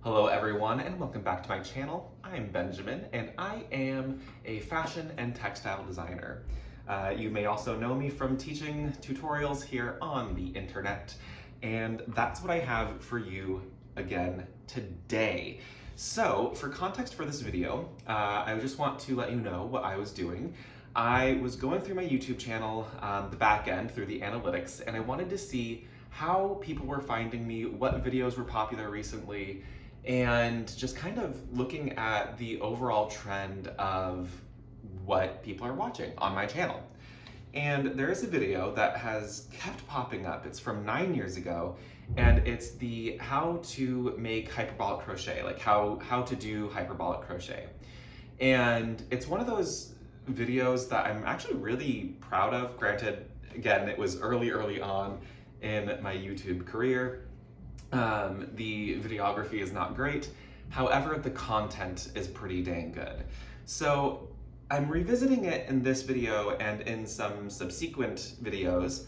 Hello everyone and welcome back to my channel. I'm Benjamin and I am a fashion and textile designer. You may also know me from teaching tutorials here on the internet, and that's what I have for you again today. So for context for this video, I just want to let you know what I was doing. I was going through my YouTube channel, the back end through the analytics, and I wanted to see how people were finding me, what videos were popular recently, and just kind of looking at the overall trend of what people are watching on my channel. And there is a video that has kept popping up. It's from 9 years ago, and it's the how to make hyperbolic crochet, like how to do hyperbolic crochet. And it's one of those videos that I'm actually really proud of. Granted, again, it was early on in my YouTube career. The videography is not great. However, the content is pretty dang good. So I'm revisiting it in this video and in some subsequent videos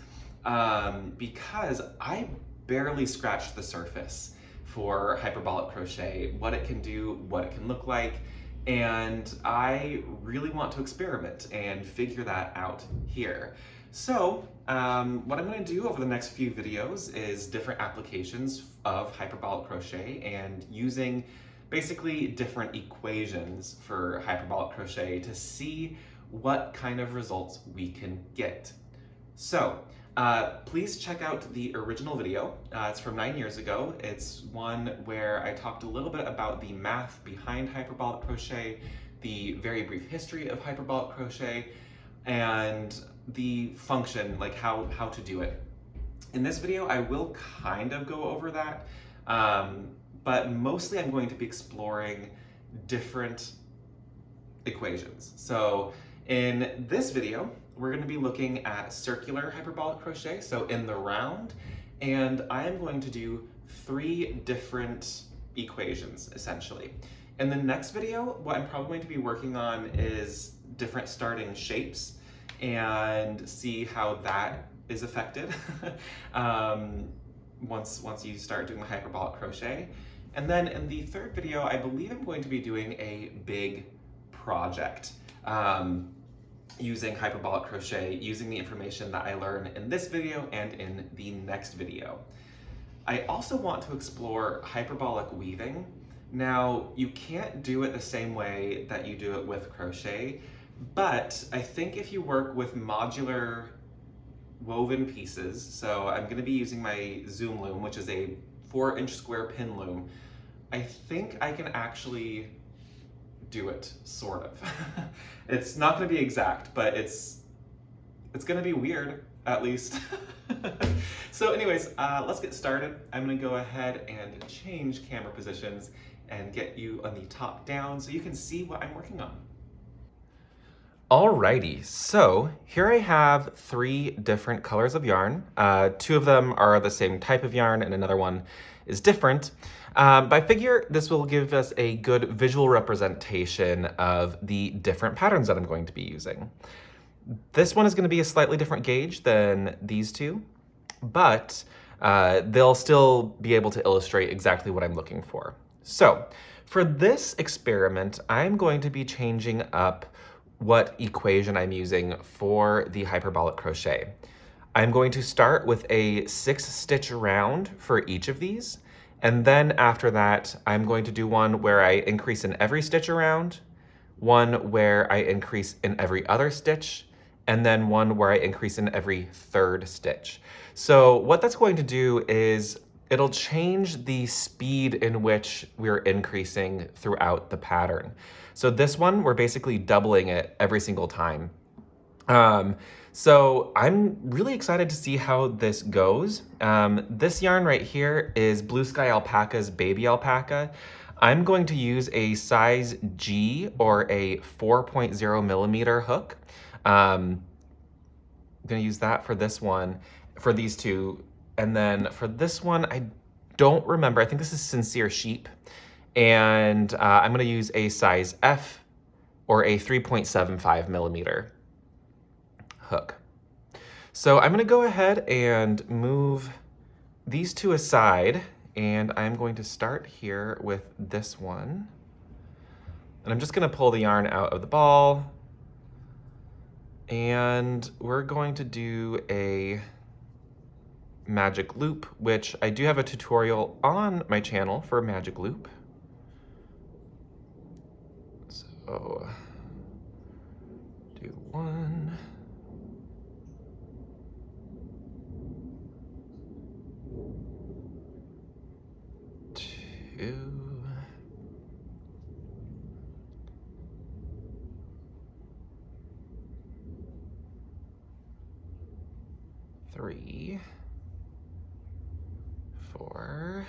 because I barely scratched the surface for hyperbolic crochet, what it can do, what it can look like, and I really want to experiment and figure that out here. So what I'm going to do over the next few videos is different applications of hyperbolic crochet and using basically different equations for hyperbolic crochet to see what kind of results we can get. So please check out the original video. It's from 9 years ago. It's one where I talked a little bit about the math behind hyperbolic crochet, the very brief history of hyperbolic crochet, and the function, like how to do it. In this video, I will kind of go over that, but mostly I'm going to be exploring different equations. So in this video, we're going to be looking at circular hyperbolic crochet, so in the round, and I am going to do 3 different equations, essentially. In the next video, what I'm probably going to be working on is different starting shapes and see how that is affected once you start doing the hyperbolic crochet. And then in the third video, I believe I'm going to be doing a big project using hyperbolic crochet, using the information that I learn in this video and in the next video. I also want to explore hyperbolic weaving. Now, you can't do it the same way that you do it with crochet, but I think if you work with modular woven pieces, so I'm going to be using my Zoom loom, which is a 4-inch square pin loom, I think I can actually do it, sort of. It's not going to be exact, but it's going to be weird, at least. So anyways, let's get started. I'm going to go ahead and change camera positions and get you on the top down so you can see what I'm working on. Alrighty, so here I have 3 different colors of yarn. 2 of them are the same type of yarn and another one is different. But I figure this will give us a good visual representation of the different patterns that I'm going to be using. This one is going to be a slightly different gauge than these 2, but they'll still be able to illustrate exactly what I'm looking for. So for this experiment, I'm going to be changing up what equation I'm using for the hyperbolic crochet. I'm going to start with a 6-stitch round for each of these, and then after that I'm going to do one where I increase in every stitch around, one where I increase in every other stitch, and then one where I increase in every 3rd stitch. So what that's going to do is it'll change the speed in which we're increasing throughout the pattern. So this one, we're basically doubling it every single time. So I'm really excited to see how this goes. This yarn right here is Blue Sky Alpaca's Baby Alpaca. I'm going to use a size G or a 4.0 millimeter hook. I'm gonna use that for this one, for these 2. And then for this one, I don't remember. I think this is Sincere Sheep. And I'm going to use a size F or a 3.75 millimeter hook. So I'm going to go ahead and move these 2 aside and I'm going to start here with this one. And I'm just gonna pull the yarn out of the ball, and we're going to do a magic loop, which I do have a tutorial on my channel for a magic loop. So, do 1, 2, 3, 4,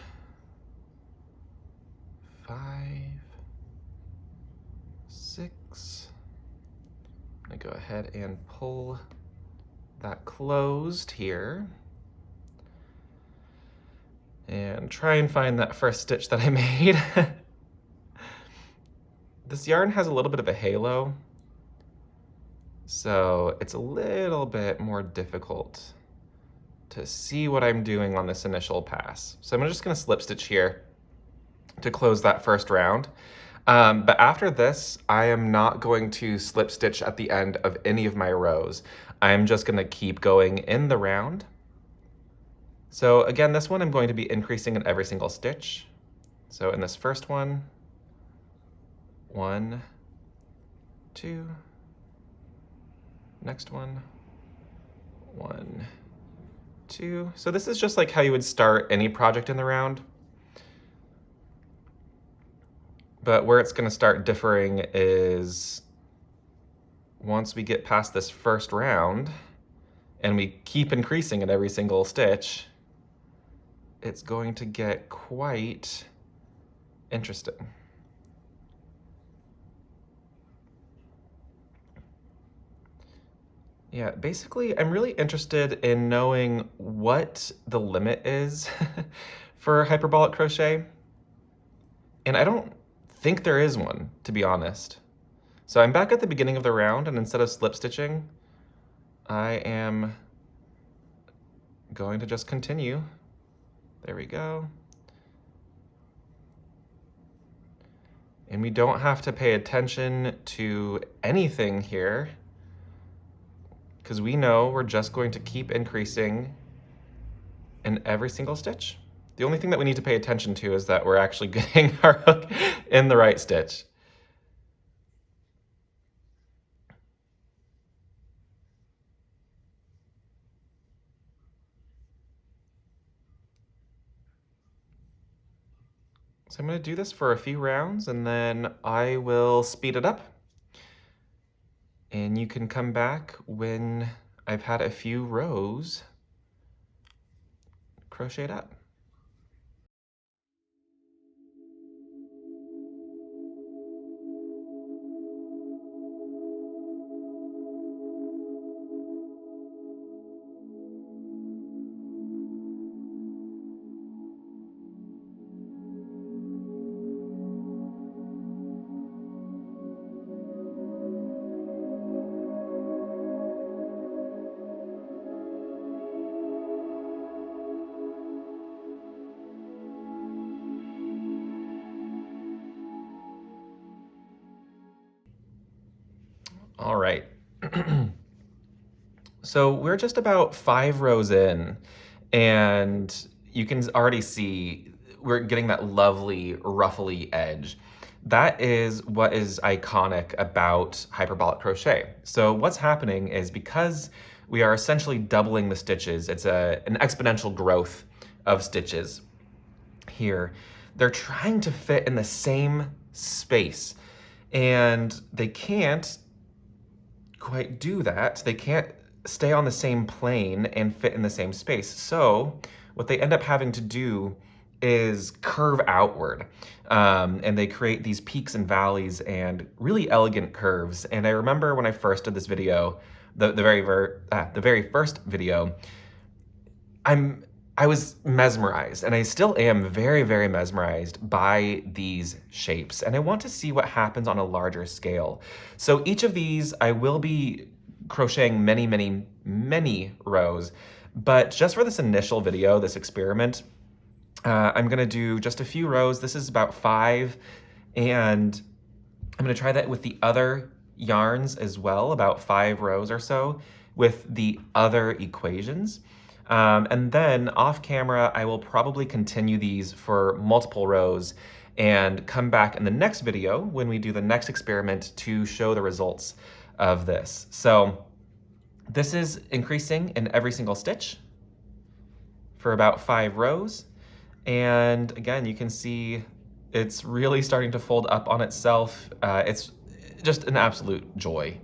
5, 6. I'm gonna go ahead and pull that closed here and try and find that first stitch that I made. This yarn has a little bit of a halo, so it's a little bit more difficult to see what I'm doing on this initial pass. So I'm just gonna slip stitch here to close that first round. But after this, I am not going to slip stitch at the end of any of my rows. I'm just gonna keep going in the round. So again, this one I'm going to be increasing in every single stitch. So in this first one, 1, 2, next one, 1, 2. So this is just like how you would start any project in the round. But where it's gonna start differing is once we get past this first round and we keep increasing in every single stitch, it's going to get quite interesting. Yeah, basically, I'm really interested in knowing what the limit is for hyperbolic crochet. And I don't think there is one, to be honest. So I'm back at the beginning of the round, and instead of slip stitching, I am going to just continue. There we go. And we don't have to pay attention to anything here, because we know we're just going to keep increasing in every single stitch. The only thing that we need to pay attention to is that we're actually getting our hook in the right stitch. So I'm going to do this for a few rounds, and then I will speed it up. And you can come back when I've had a few rows crocheted up. All right. So we're just about 5 rows in, and you can already see we're getting that lovely ruffly edge. That is what is iconic about hyperbolic crochet. So what's happening is, because we are essentially doubling the stitches, it's an exponential growth of stitches here. They're trying to fit in the same space, and they can't quite do that. They can't stay on the same plane and fit in the same space. So what they end up having to do is curve outward, and they create these peaks and valleys and really elegant curves. And I remember when I first did this video, the very first video, I was mesmerized, and I still am very, very mesmerized by these shapes, and I want to see what happens on a larger scale. So each of these, I will be crocheting many, many, many rows, but just for this initial video, this experiment, I'm gonna do just a few rows. This is about 5, and I'm gonna try that with the other yarns as well, about 5 rows or so, with the other equations. And then off camera, I will probably continue these for multiple rows and come back in the next video when we do the next experiment to show the results of this. So this is increasing in every single stitch for about 5 rows. And again, you can see it's really starting to fold up on itself. It's just an absolute joy.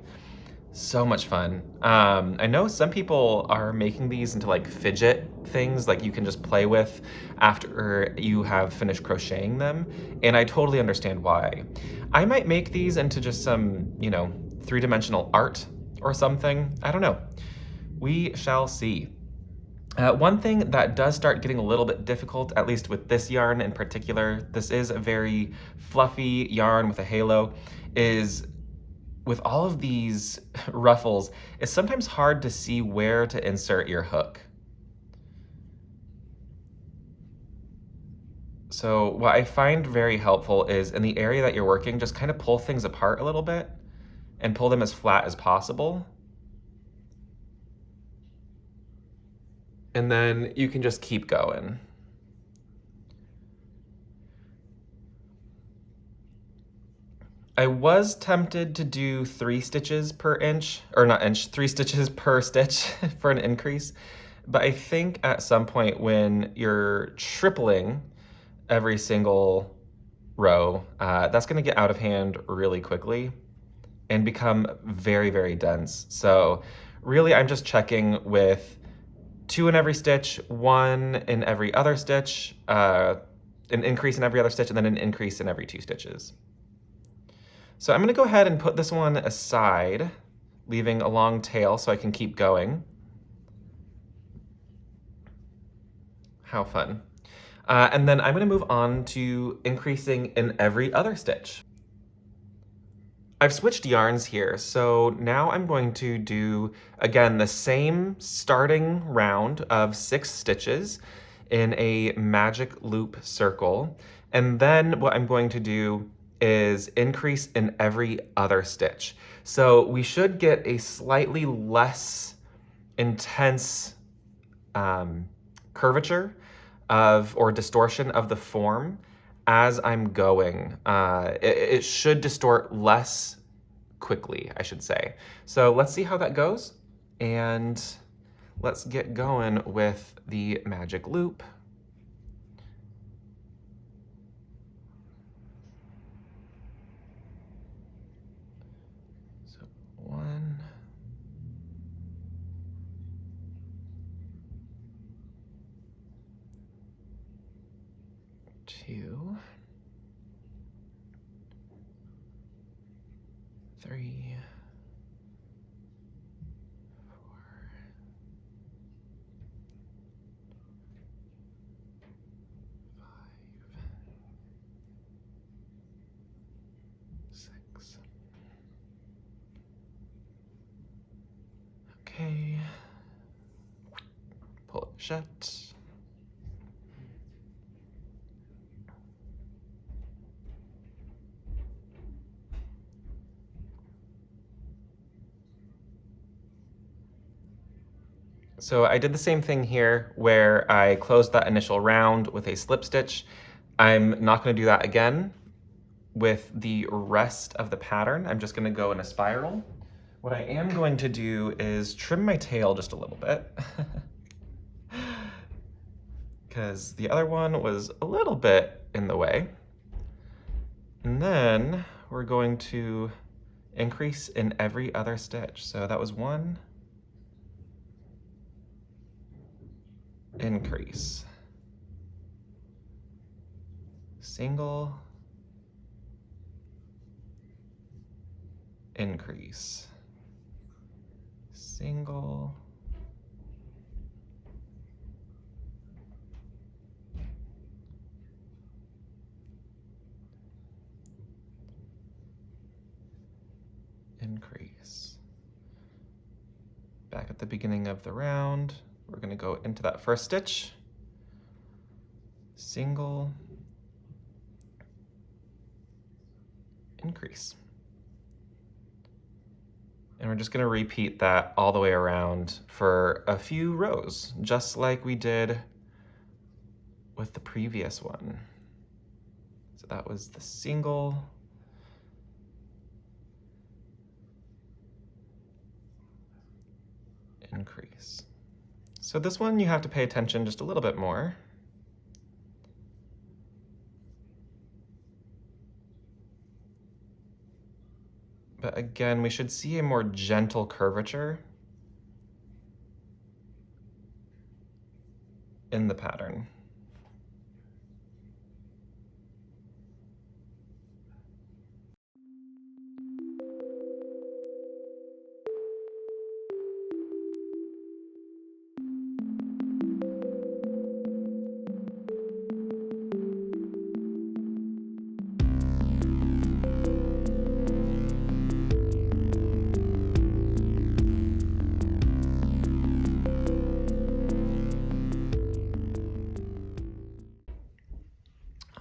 So much fun. I know some people are making these into like fidget things like you can just play with after you have finished crocheting them, and I totally understand why. I might make these into just some, you know, 3-dimensional art or something. I don't know. We shall see. One thing that does start getting a little bit difficult, at least with this yarn in particular, this is a very fluffy yarn with a halo, is with all of these ruffles, it's sometimes hard to see where to insert your hook. So what I find very helpful is in the area that you're working, just kind of pull things apart a little bit and pull them as flat as possible. And then you can just keep going. I was tempted to do 3 stitches per inch, or not inch, 3 stitches per stitch for an increase. But I think at some point when you're tripling every single row, that's gonna get out of hand really quickly and become very, very dense. So really I'm just checking with 2 in every stitch, 1 in every other stitch, an increase in every other stitch, and then an increase in every 2 stitches. So I'm gonna go ahead and put this one aside, leaving a long tail so I can keep going. How fun. And then I'm gonna move on to increasing in every other stitch. I've switched yarns here, so now I'm going to do, again, the same starting round of 6 stitches in a magic loop circle. And then what I'm going to do is increase in every other stitch. So we should get a slightly less intense curvature or distortion of the form as I'm going. It should distort less quickly, I should say. So let's see how that goes, and let's get going with the magic loop. So 1, 2, 3, 4, 5, 6. Okay. Pull it shut. So I did the same thing here where I closed that initial round with a slip stitch. I'm not going to do that again with the rest of the pattern. I'm just going to go in a spiral. What I am going to do is trim my tail just a little bit because the other one was a little bit in the way. And then we're going to increase in every other stitch. So that was 1, increase, single, increase, single, increase. Back at the beginning of the round, we're going to go into that first stitch, single, increase. And we're just going to repeat that all the way around for a few rows, just like we did with the previous one. So that was the single, increase. So this one you have to pay attention just a little bit more. But again, we should see a more gentle curvature in the pattern.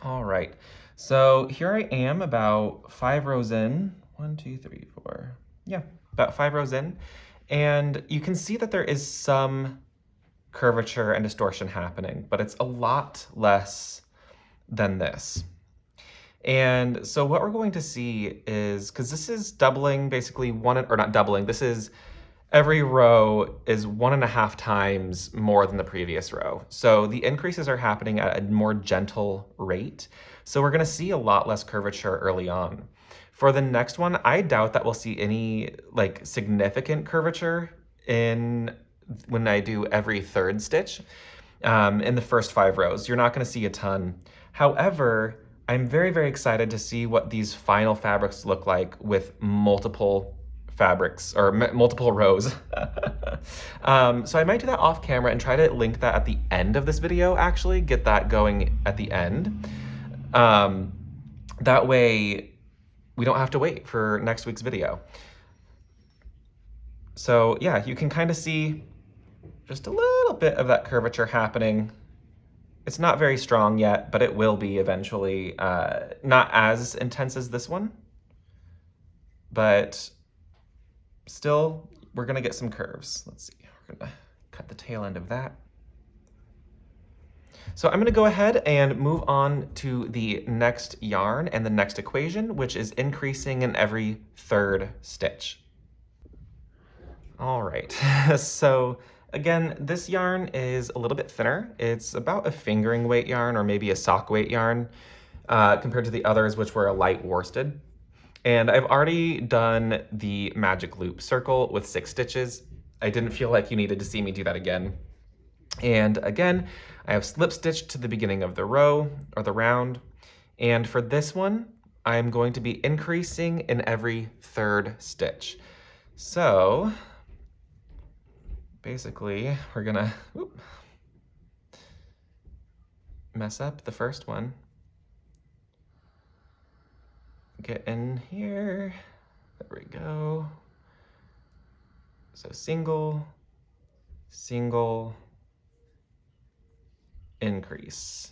All right, so here I am about 5 rows in. 1, 2, 3, 4. Yeah, about 5 rows in. And you can see that there is some curvature and distortion happening, but it's a lot less than this. And so what we're going to see is, because this is doubling basically or not doubling, this is every row is 1.5 times more than the previous row. So the increases are happening at a more gentle rate. So we're gonna see a lot less curvature early on. For the next one, I doubt that we'll see any like significant curvature when I do every 3rd stitch in the first 5 rows. You're not gonna see a ton. However, I'm very, very excited to see what these final fabrics look like with multiple fabrics or multiple rows. So I might do that off camera and try to link that at the end of this video, actually, get that going at the end. That way we don't have to wait for next week's video. So yeah, you can kind of see just a little bit of that curvature happening. It's not very strong yet, but it will be eventually. Not as intense as this one, but still, we're gonna get some curves. Let's see, we're gonna cut the tail end of that. So I'm gonna go ahead and move on to the next yarn and the next equation, which is increasing in every 3rd stitch. All right, so again, this yarn is a little bit thinner. It's about a fingering weight yarn or maybe a sock weight yarn compared to the others, which were a light worsted. And I've already done the magic loop circle with 6 stitches. I didn't feel like you needed to see me do that again. And again, I have slip stitched to the beginning of the row or the round. And for this one, I'm going to be increasing in every 3rd stitch. So basically, we're gonna mess up the first one. Get in here, there we go. So single, single, increase.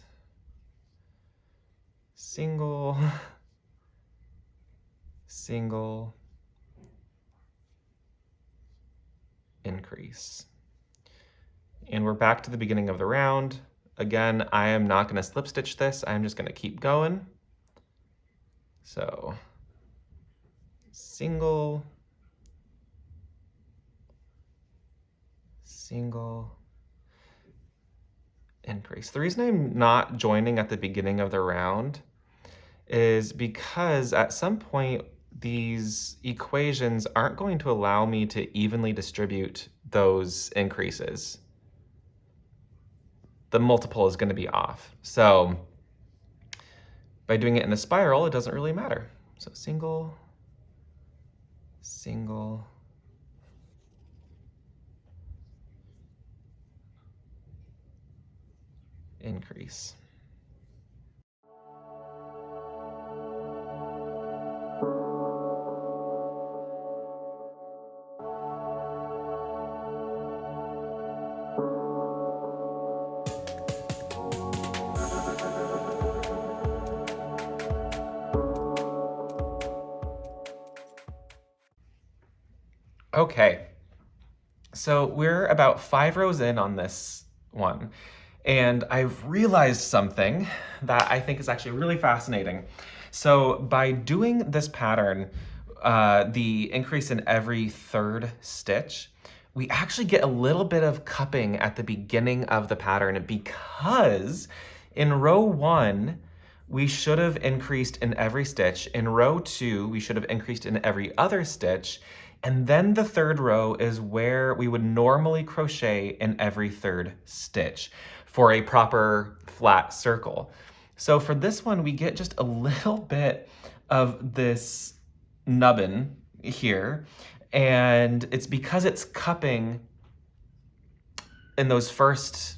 Single, single, increase. And we're back to the beginning of the round. Again, I am not gonna slip stitch this, I'm just gonna keep going. So, single, single, increase. The reason I'm not joining at the beginning of the round is because at some point these equations aren't going to allow me to evenly distribute those increases. The multiple is going to be off. So by doing it in a spiral, it doesn't really matter. So single, single, increase. Okay, so we're about 5 rows in on this one, and I've realized something that I think is actually really fascinating. So by doing this pattern, the increase in every third stitch, we actually get a little bit of cupping at the beginning of the pattern, because in row 1, we should have increased in every stitch. In row 2, we should have increased in every other stitch. And then the third row is where we would normally crochet in every third stitch for a proper flat circle. So for this one, we get just a little bit of this nubbin here, and it's because it's cupping in those first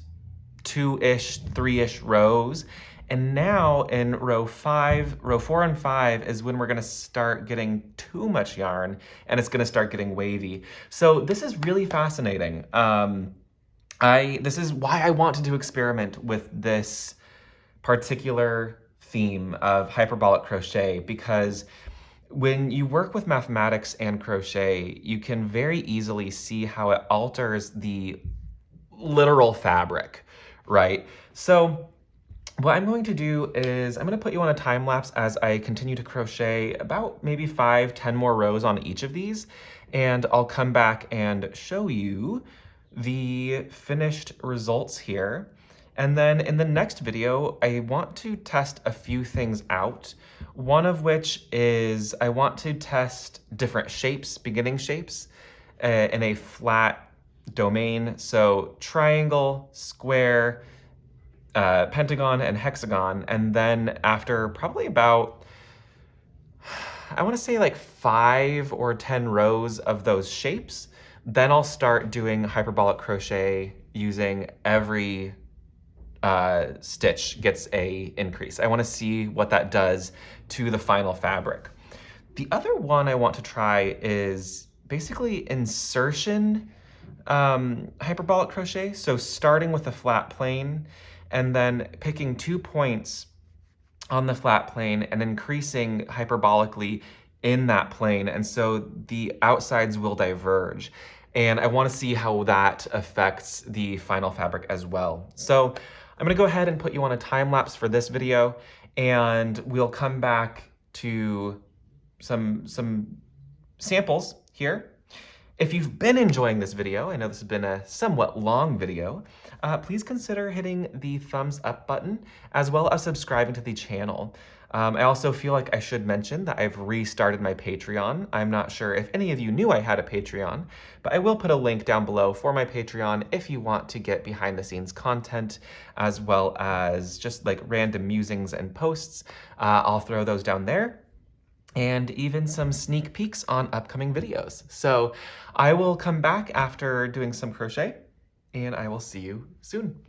2-ish, 3-ish rows. And now in row 4 and 5 is when we're gonna start getting too much yarn, and it's gonna start getting wavy. So this is really fascinating. This is why I wanted to experiment with this particular theme of hyperbolic crochet, because when you work with mathematics and crochet, you can very easily see how it alters the literal fabric, right? So what I'm going to do is I'm going to put you on a time lapse as I continue to crochet about maybe 5-10 more rows on each of these, and I'll come back and show you the finished results here. And then in the next video, I want to test a few things out. One of which is I want to test different shapes, beginning shapes, in a flat domain. So triangle, square, pentagon, and hexagon. And then after probably about, I want to say like 5 or 10 rows of those shapes, then I'll start doing hyperbolic crochet using every stitch gets a increase. I want to see what that does to the final fabric. The other one I want to try is basically insertion hyperbolic crochet. So starting with a flat plane and then picking 2 points on the flat plane and increasing hyperbolically in that plane. And so the outsides will diverge. And I want to see how that affects the final fabric as well. So I'm going to go ahead and put you on a time lapse for this video, and we'll come back to some samples here. If you've been enjoying this video, I know this has been a somewhat long video, please consider hitting the thumbs up button as well as subscribing to the channel. I also feel like I should mention that I've restarted my Patreon. I'm not sure if any of you knew I had a Patreon, but I will put a link down below for my Patreon if you want to get behind the scenes content, as well as just like random musings and posts. I'll throw those down there, and even some sneak peeks on upcoming videos. So I will come back after doing some crochet, and I will see you soon.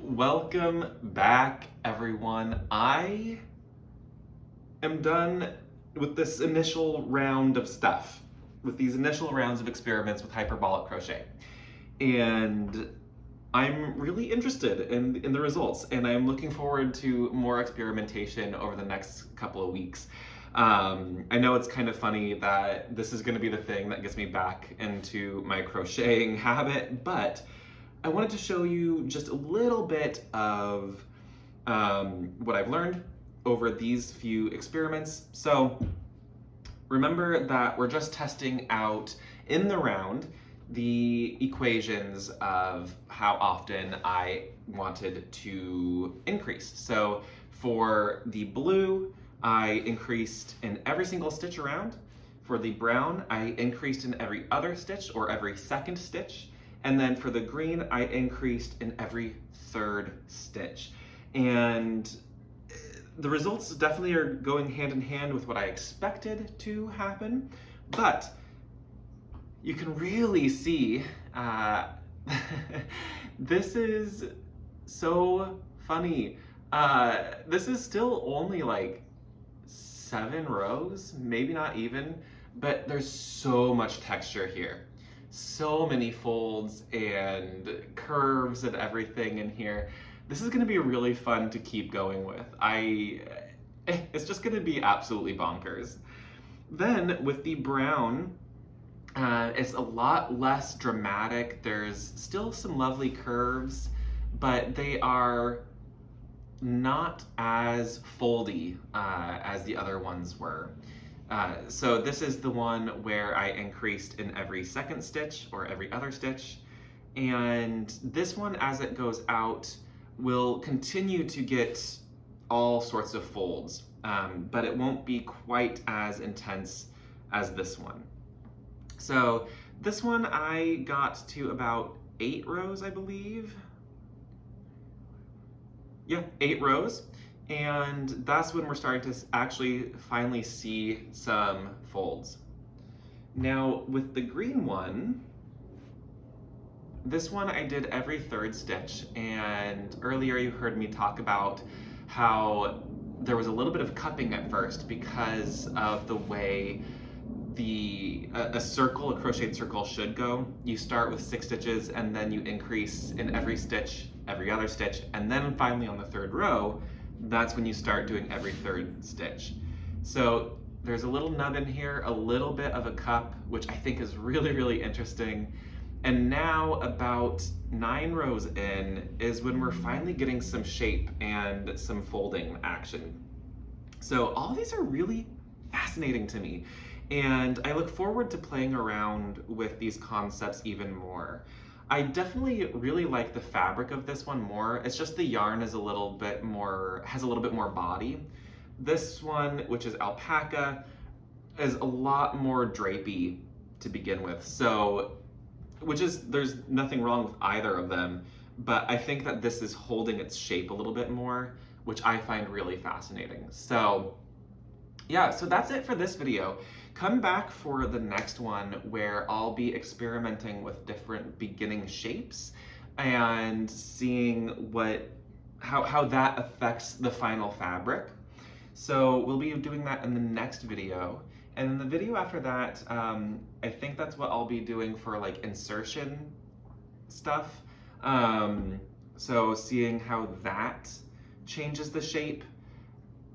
Welcome back, everyone. I am done with this initial round of stuff, with these initial rounds of experiments with hyperbolic crochet. And I'm really interested in the results, and I'm looking forward to more experimentation over the next couple of weeks. I know it's kind of funny that this is going to be the thing that gets me back into my crocheting habit, but I wanted to show you just a little bit of what I've learned over these few experiments. So remember that we're just testing out in the round the equations of how often I wanted to increase. So for the blue, I increased in every single stitch around. For the brown, I increased in every other stitch or every second stitch. And then for the green, I increased in every third stitch. And the results definitely are going hand in hand with what I expected to happen, but you can really see this is so funny. This is still only like 7 rows, maybe not even, but there's so much texture here. So many folds and curves and everything in here. This is gonna be really fun to keep going with. It's just gonna be absolutely bonkers. Then with the brown, it's a lot less dramatic. There's still some lovely curves, but they are not as foldy as the other ones were. So this is the one where I increased in every second stitch or every other stitch. And this one, as it goes out, will continue to get all sorts of folds, but it won't be quite as intense as this one. So this one I got to about 8 rows, I believe. Yeah, 8 rows. And that's when we're starting to actually finally see some folds. Now with the green one, this one I did every third stitch, and earlier you heard me talk about how there was a little bit of cupping at first because of the way a crocheted circle should go. You start with 6 stitches and then you increase in every stitch, every other stitch, and then finally on the third row, that's when you start doing every third stitch. So there's a little nub in here, a little bit of a cup, which I think is really, really interesting. And now about 9 rows in is when we're finally getting some shape and some folding action. So all these are really fascinating to me. And I look forward to playing around with these concepts even more. I definitely really like the fabric of this one more. It's just the yarn is has a little bit more body. This one, which is alpaca, is a lot more drapey to begin with. So, there's nothing wrong with either of them, but I think that this is holding its shape a little bit more, which I find really fascinating. So yeah, so that's it for this video. Come back for the next one where I'll be experimenting with different beginning shapes and seeing how that affects the final fabric. So we'll be doing that in the next video. And in the video after that, I think that's what I'll be doing for like insertion stuff. So seeing how that changes the shape.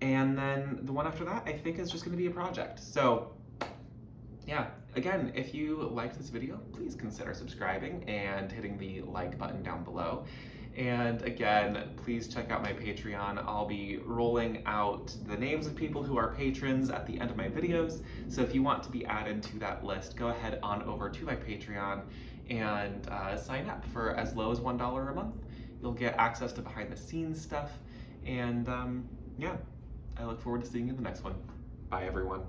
And then the one after that, I think is just gonna be a project. So yeah, again, if you liked this video, please consider subscribing and hitting the like button down below. And again, please check out my Patreon. I'll be rolling out the names of people who are patrons at the end of my videos. So if you want to be added to that list, go ahead on over to my Patreon and sign up for as low as $1 a month. You'll get access to behind the scenes stuff. And yeah, I look forward to seeing you in the next one. Bye everyone.